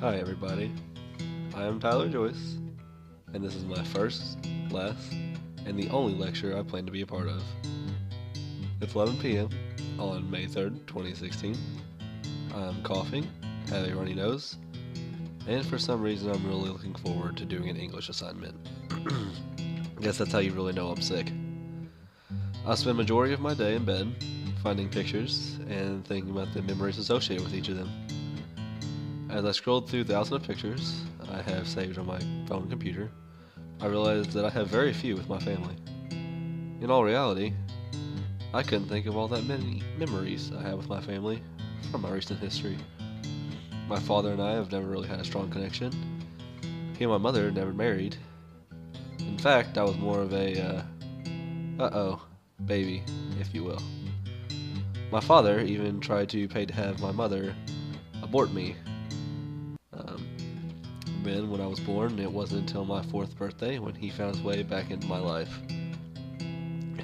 Hi everybody, I am Tyler Joyce, and this is my first, last, and the only lecture I plan to be a part of. It's 11 p.m. on May 3rd, 2016. I'm coughing, have a runny nose, and for some reason I'm really looking forward to doing an English assignment. I guess that's how you really know I'm sick. I spend majority of my day in bed, finding pictures and thinking about the memories associated with each of them. As I scrolled through thousands of pictures I have saved on my phone and computer, I realized that I have very few with my family. In all reality, I couldn't think of all that many memories I have with my family from my recent history. My father and I have never really had a strong connection. He and my mother never married. In fact, I was more of a, uh-oh, baby, if you will. My father even tried to pay to have my mother abort me. Um, then, when I was born, it wasn't until my 4th birthday when he found his way back into my life.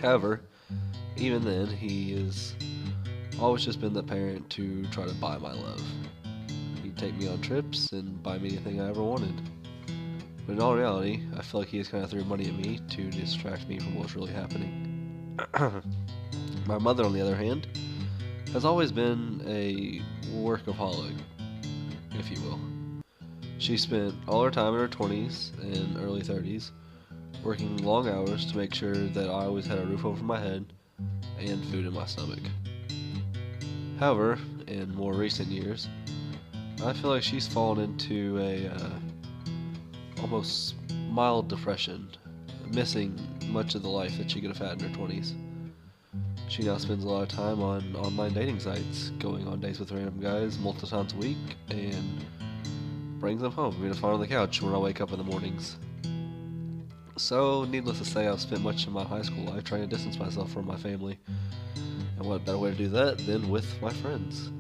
However, even then, he has always just been the parent to try to buy my love. He'd take me on trips and buy me anything I ever wanted. But in all reality, I feel like he just kind of threw money at me to distract me from what's really happening. My mother, on the other hand, has always been a workaholic, if you will. She spent all her time in her 20s and early 30s working long hours to make sure that I always had a roof over my head and food in my stomach. However, in more recent years, I feel like she's fallen into a almost mild depression, missing much of the life that she could have had in her 20s. She now spends a lot of time on online dating sites, going on dates with random guys multiple times a week, and brings them home for me to find on the couch when I wake up in the mornings. So, needless to say, I've spent much of my high school life trying to distance myself from my family. And what better way to do that than with my friends?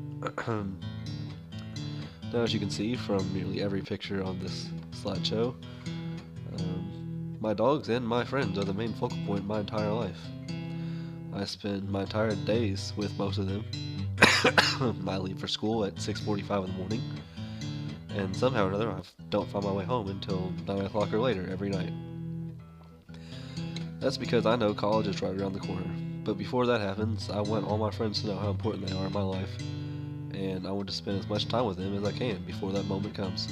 Now, as you can see from nearly every picture on this slideshow, my dogs and my friends are the main focal point of my entire life. I spend my entire days with most of them. I leave for school at 6:45 in the morning, and somehow or another I don't find my way home until 9 o'clock or later every night. That's because I know college is right around the corner. But before that happens, I want all my friends to know how important they are in my life, and I want to spend as much time with them as I can before that moment comes.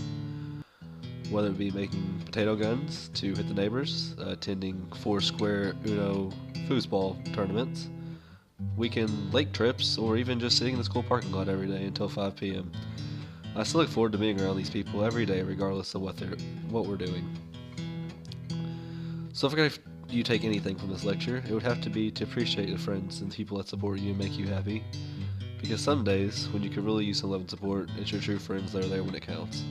Whether it be making potato guns to hit the neighbors, attending Foursquare Uno foosball tournaments, weekend lake trips, or even just sitting in the school parking lot every day until 5 p.m. I still look forward to being around these people every day regardless of what we're doing. So if you take anything from this lecture, it would have to be to appreciate your friends and people that support you and make you happy. Because some days, when you could really use some love and support, it's your true friends that are there when it counts.